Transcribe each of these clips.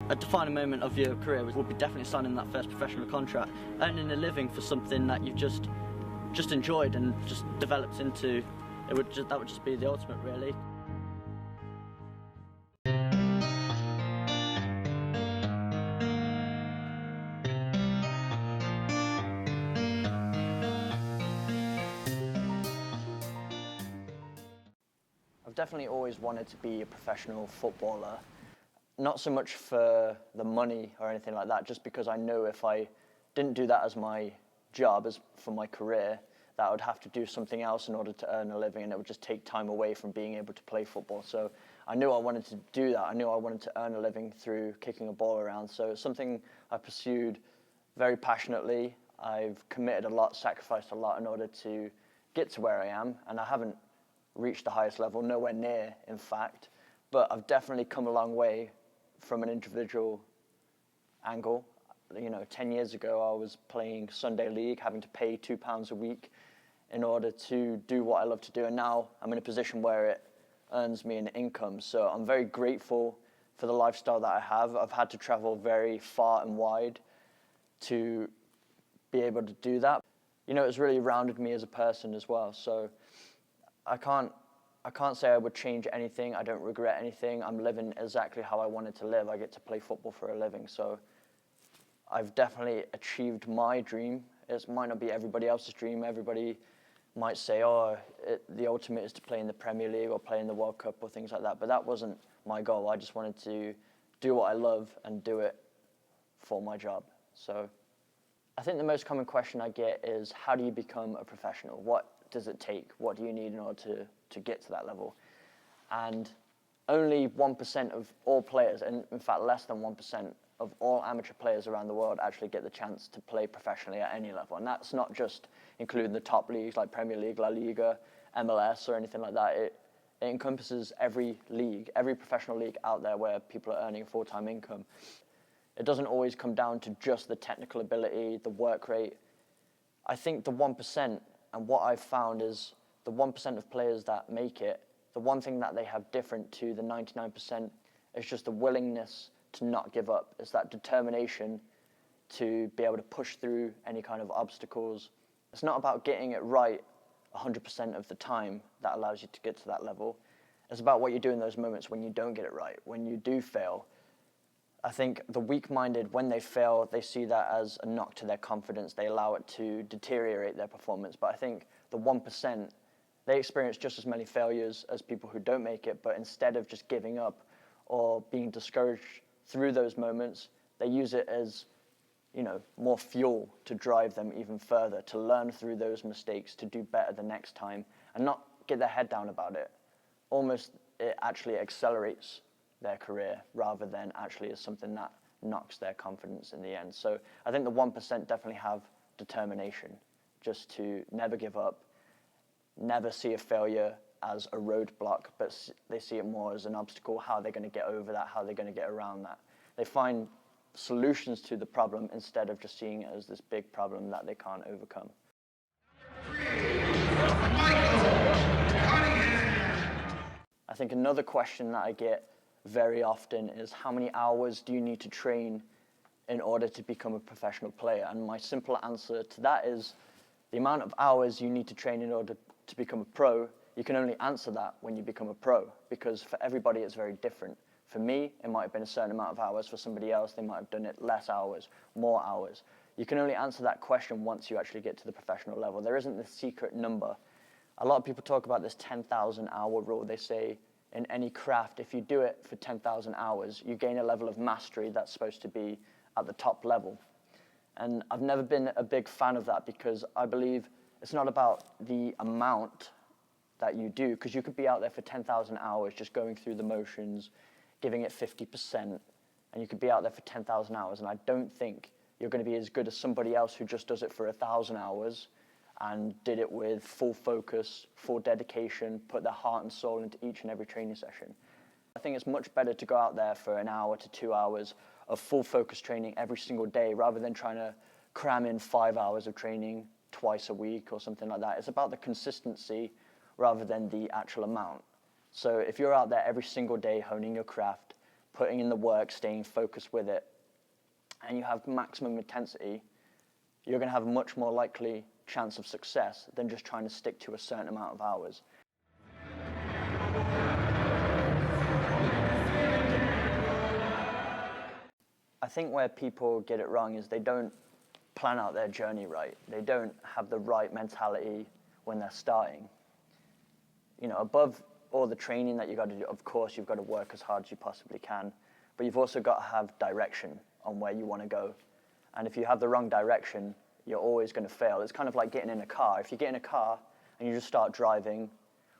A defining moment of your career would be definitely signing that first professional contract, earning a living for something that you've just enjoyed and just developed into. That would just be the ultimate, really. I've definitely always wanted to be a professional footballer. Not so much for the money or anything like that, just because I know if I didn't do that as my job, as for my career, that I would have to do something else in order to earn a living, and it would just take time away from being able to play football. So I knew I wanted to do that. I knew I wanted to earn a living through kicking a ball around. So it's something I pursued very passionately. I've committed a lot, sacrificed a lot in order to get to where I am, and I haven't reached the highest level, nowhere near, in fact, but I've definitely come a long way from an individual angle. 10 years ago, I was playing Sunday League, having to pay £2 a week in order to do what I love to do. And now I'm in a position where it earns me an income. So I'm very grateful for the lifestyle that I have. I've had to travel very far and wide to be able to do that. It's really rounded me as a person as well. So I can't say I would change anything. I don't regret anything. I'm living exactly how I wanted to live. I get to play football for a living. So I've definitely achieved my dream. It might not be everybody else's dream. Everybody might say, the ultimate is to play in the Premier League or play in the World Cup or things like that. But that wasn't my goal. I just wanted to do what I love and do it for my job. So I think the most common question I get is, how do you become a professional? What does it take? What do you need in order to get to that level? And only 1% of all players, and in fact less than 1% of all amateur players around the world actually get the chance to play professionally at any level. And that's not just including the top leagues like Premier League, La Liga, MLS or anything like that. It encompasses every league, every professional league out there where people are earning full-time income. It doesn't always come down to just the technical ability, the work rate. I think the 1%, and what I've found is the 1% of players that make it, the one thing that they have different to the 99% is just the willingness to not give up. It's that determination to be able to push through any kind of obstacles. It's not about getting it right 100% of the time that allows you to get to that level. It's about what you do in those moments when you don't get it right, when you do fail. I think the weak-minded, when they fail, they see that as a knock to their confidence. They allow it to deteriorate their performance. But I think the 1%, they experience just as many failures as people who don't make it, but instead of just giving up or being discouraged through those moments, they use it as, more fuel to drive them even further, to learn through those mistakes, to do better the next time, and not get their head down about it. Almost, it actually accelerates their career rather than actually is something that knocks their confidence in the end. So I think the 1% definitely have determination, just to never give up, never see a failure as a roadblock, but they see it more as an obstacle, how they're going to get over that, how they're going to get around that. They find solutions to the problem instead of just seeing it as this big problem that they can't overcome. I think another question that I get very often is, how many hours do you need to train in order to become a professional player? And my simple answer to that is, the amount of hours you need to train in order to become a pro, you can only answer that when you become a pro, because for everybody it's very different. For me, it might have been a certain amount of hours. For somebody else, they might have done it less hours, more hours. You can only answer that question once you actually get to the professional level. There isn't this secret number. A lot of people talk about this 10,000 hour rule. They say in any craft, if you do it for 10,000 hours, you gain a level of mastery that's supposed to be at the top level. And I've never been a big fan of that, because I believe it's not about the amount that you do, because you could be out there for 10,000 hours just going through the motions, giving it 50%, and you could be out there for 10,000 hours, and I don't think you're going to be as good as somebody else who just does it for 1,000 hours and did it with full focus, full dedication, put their heart and soul into each and every training session. I think it's much better to go out there for an hour to 2 hours of full focus training every single day, rather than trying to cram in 5 hours of training twice a week or something like that. It's about the consistency rather than the actual amount. So if you're out there every single day honing your craft, putting in the work, staying focused with it, and you have maximum intensity, you're going to have a much more likely chance of success than just trying to stick to a certain amount of hours. I think where people get it wrong is they don't plan out their journey right. They don't have the right mentality when they're starting. You know, above all the training that you got to do, of course, you've got to work as hard as you possibly can, but you've also got to have direction on where you want to go. And if you have the wrong direction, you're always going to fail. It's kind of like getting in a car. If you get in a car and you just start driving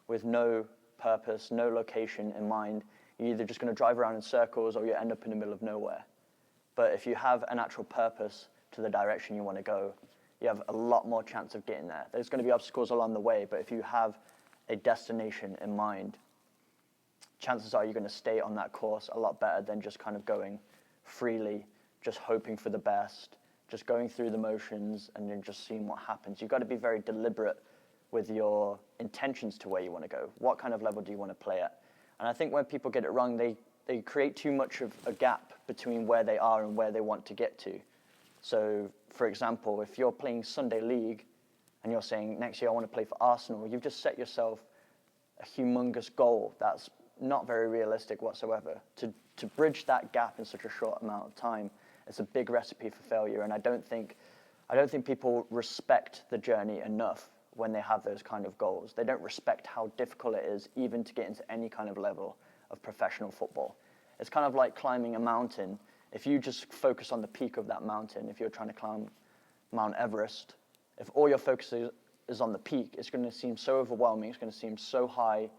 with no purpose, no location in mind, you're either just going to drive around in circles or you end up in the middle of nowhere. But if you have an actual purpose to the direction you want to go, you have a lot more chance of getting there. There's going to be obstacles along the way, but if you have a destination in mind, chances are you're going to stay on that course a lot better than just kind of going freely, just hoping for the best, just going through the motions and then just seeing what happens. You've got to be very deliberate with your intentions to where you want to go. What kind of level do you want to play at? And I think when people get it wrong, they create too much of a gap between where they are and where they want to get to. So, for example, if you're playing Sunday League and you're saying, next year I want to play for Arsenal, you've just set yourself a humongous goal that's not very realistic whatsoever. To bridge that gap in such a short amount of time, it's a big recipe for failure, and I don't think people respect the journey enough when they have those kind of goals. They don't respect how difficult it is even to get into any kind of level of professional football. It's kind of like climbing a mountain. If you just focus on the peak of that mountain, if you're trying to climb Mount Everest, if all your focus is on the peak, it's going to seem so overwhelming, it's going to seem so high.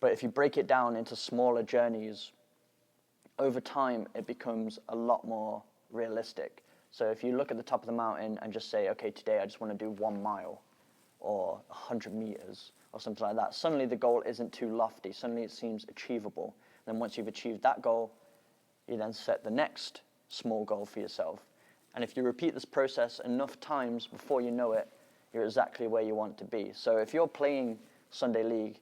But if you break it down into smaller journeys, over time it becomes a lot more realistic. So if you look at the top of the mountain and just say, okay, today I just want to do 1 mile or 100 meters or something like that, suddenly the goal isn't too lofty, suddenly it seems achievable. Then once you've achieved that goal, you then set the next small goal for yourself. And if you repeat this process enough times, before you know it, you're exactly where you want to be. So if you're playing Sunday League,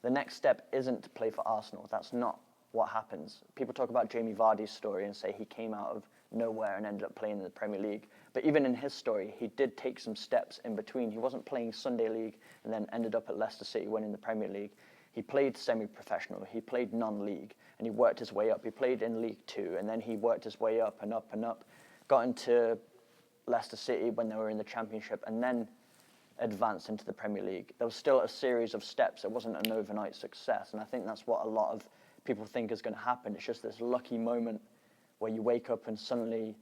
the next step isn't to play for Arsenal. That's not what happens. People talk about Jamie Vardy's story and say he came out of nowhere and ended up playing in the Premier League. But even in his story, he did take some steps in between. He wasn't playing Sunday League and then ended up at Leicester City winning the Premier League. He played semi-professional, he played non-league, and he worked his way up. He played in League Two, and then he worked his way up and up and up, got into Leicester City when they were in the Championship, and then advanced into the Premier League. There was still a series of steps. It wasn't an overnight success, and I think that's what a lot of people think is going to happen. It's just this lucky moment where you wake up and suddenly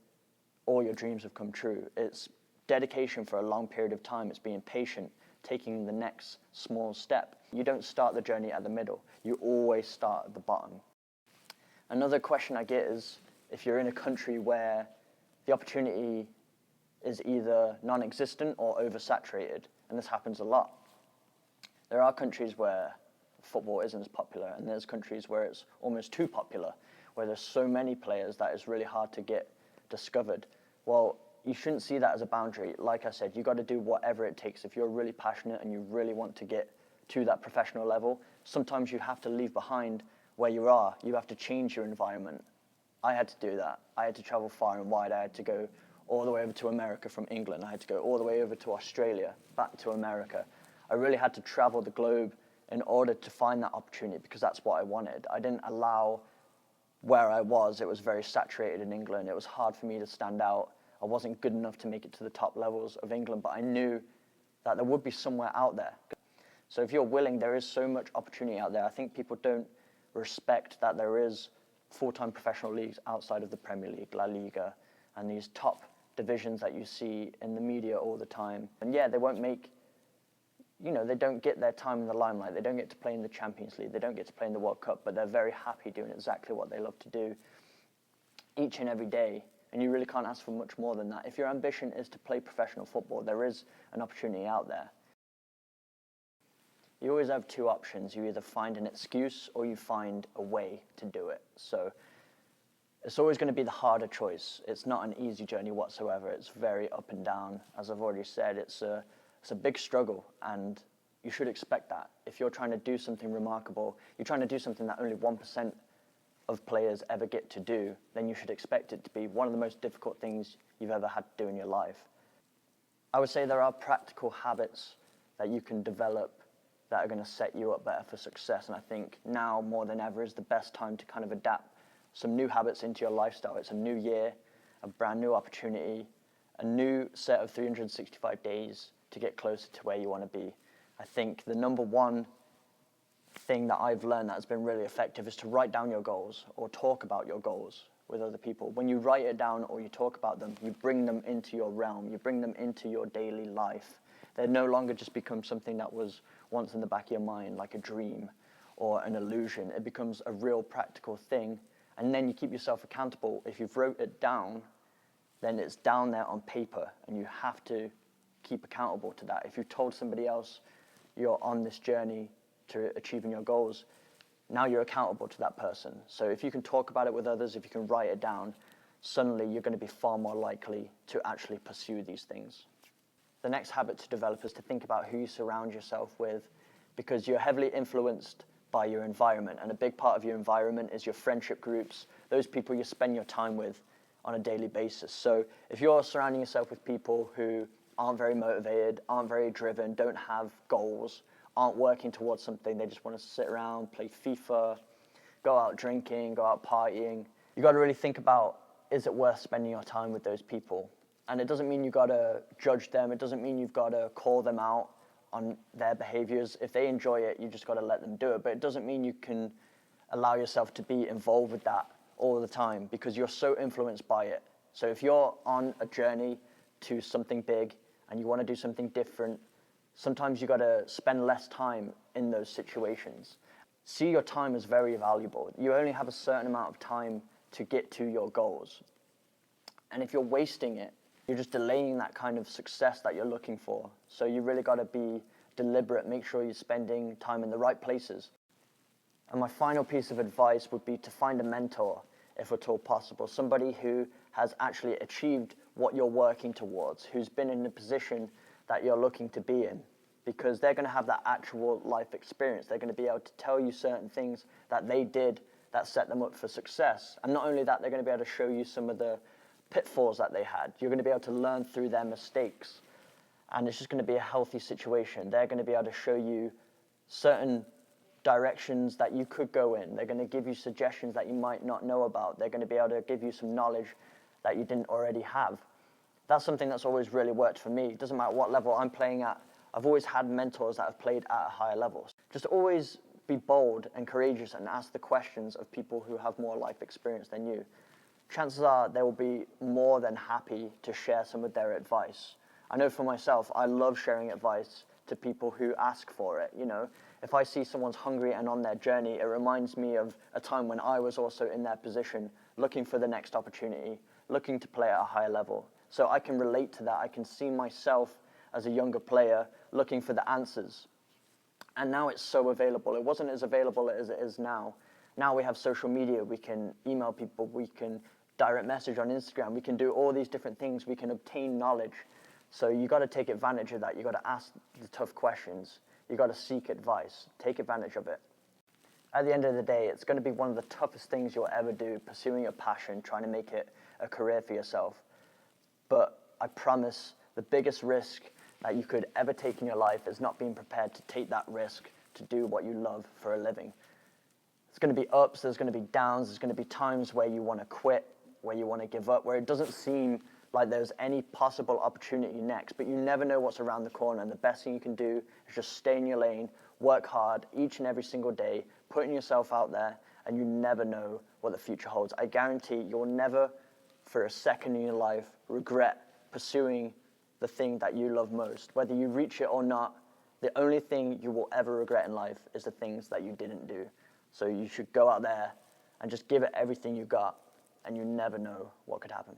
all your dreams have come true. It's dedication for a long period of time. It's being patient, taking the next small step. You don't start the journey at the middle. You always start at the bottom. Another question I get is, if you're in a country where the opportunity is either non-existent or oversaturated, and this happens a lot. There are countries where football isn't as popular, and there's countries where it's almost too popular, where there's so many players that it's really hard to get discovered. Well, you shouldn't see that as a boundary. Like I said, you got to do whatever it takes. If you're really passionate and you really want to get to that professional level, sometimes you have to leave behind where you are. You have to change your environment. I had to do that. I had to travel far and wide. I had to go all the way over to America from England. I had to go all the way over to Australia, back to America. I really had to travel the globe in order to find that opportunity because that's what I wanted. I didn't allow where I was. It was very saturated in England. It was hard for me to stand out. I wasn't good enough to make it to the top levels of England, but I knew that there would be somewhere out there. So if you're willing, there is so much opportunity out there. I think people don't respect that there is full-time professional leagues outside of the Premier League, La Liga, and these top divisions that you see in the media all the time. And yeah, they won't make, they don't get their time in the limelight. They don't get to play in the Champions League. They don't get to play in the World Cup, but they're very happy doing exactly what they love to do each and every day. And you really can't ask for much more than that. If your ambition is to play professional football, there is an opportunity out there. You always have two options. You either find an excuse or you find a way to do it. So it's always going to be the harder choice. It's not an easy journey whatsoever. It's very up and down. As I've already said, it's a big struggle, and you should expect that. If you're trying to do something remarkable, you're trying to do something that only 1% of players ever get to do, then you should expect it to be one of the most difficult things you've ever had to do in your life. I would say there are practical habits that you can develop that are going to set you up better for success. And I think now more than ever is the best time to kind of adapt some new habits into your lifestyle. It's a new year, a brand new opportunity, a new set of 365 days to get closer to where you want to be. I think the number one thing that I've learned that has been really effective is to write down your goals or talk about your goals with other people. When you write it down or you talk about them, you bring them into your realm, you bring them into your daily life. They no longer just become something that was once in the back of your mind, like a dream or an illusion. It becomes a real practical thing, and then you keep yourself accountable. If you've wrote it down, then it's down there on paper, and you have to keep accountable to that. If you've told somebody else you're on this journey to achieving your goals, now you're accountable to that person. So if you can talk about it with others, if you can write it down, suddenly you're going to be far more likely to actually pursue these things. The next habit to develop is to think about who you surround yourself with, because you're heavily influenced by your environment, and a big part of your environment is your friendship groups, those people you spend your time with on a daily basis. So if you're surrounding yourself with people who aren't very motivated, aren't very driven, don't have goals, aren't working towards something, they just want to sit around, play FIFA, go out drinking, go out partying, you got to really think about, is it worth spending your time with those people? And it doesn't mean you got to judge them. It doesn't mean you've got to call them out on their behaviors. If they enjoy it, you just got to let them do it. But it doesn't mean you can allow yourself to be involved with that all the time, because you're so influenced by it. So if you're on a journey to something big and you want to do something different, sometimes you got to spend less time in those situations. See your time as very valuable. You only have a certain amount of time to get to your goals. And if you're wasting it, you're just delaying that kind of success that you're looking for. So you really got to be deliberate, make sure you're spending time in the right places. And my final piece of advice would be to find a mentor, if at all possible, somebody who has actually achieved what you're working towards, who's been in the position that you're looking to be in, because they're going to have that actual life experience. They're going to be able to tell you certain things that they did that set them up for success. And not only that, they're going to be able to show you some of the pitfalls that they had. You're going to be able to learn through their mistakes, and it's just going to be a healthy situation. They're going to be able to show you certain directions that you could go in. They're going to give you suggestions that you might not know about. They're going to be able to give you some knowledge that you didn't already have. That's something that's always really worked for me. It doesn't matter what level I'm playing at. I've always had mentors that have played at higher levels. Just always be bold and courageous and ask the questions of people who have more life experience than you. Chances are they will be more than happy to share some of their advice. I know for myself, I love sharing advice to people who ask for it. You know, if I see someone's hungry and on their journey, it reminds me of a time when I was also in their position, looking for the next opportunity, looking to play at a higher level. So I can relate to that. I can see myself as a younger player looking for the answers. And now it's so available. It wasn't as available as it is now. Now we have social media. We can email people. We can direct message on Instagram. We can do all these different things. We can obtain knowledge. So you got to take advantage of that. You got to ask the tough questions. You got to seek advice. Take advantage of it. At the end of the day, it's going to be one of the toughest things you'll ever do, pursuing a passion, trying to make it a career for yourself. But I promise the biggest risk that you could ever take in your life is not being prepared to take that risk to do what you love for a living. There's going to be ups, there's going to be downs, there's going to be times where you want to quit, where you want to give up, where it doesn't seem like there's any possible opportunity next, but you never know what's around the corner, and the best thing you can do is just stay in your lane, work hard each and every single day, putting yourself out there, and you never know what the future holds. I guarantee you'll never, for a second in your life, regret pursuing the thing that you love most. Whether you reach it or not, the only thing you will ever regret in life is the things that you didn't do. So you should go out there and just give it everything you got, and you never know what could happen.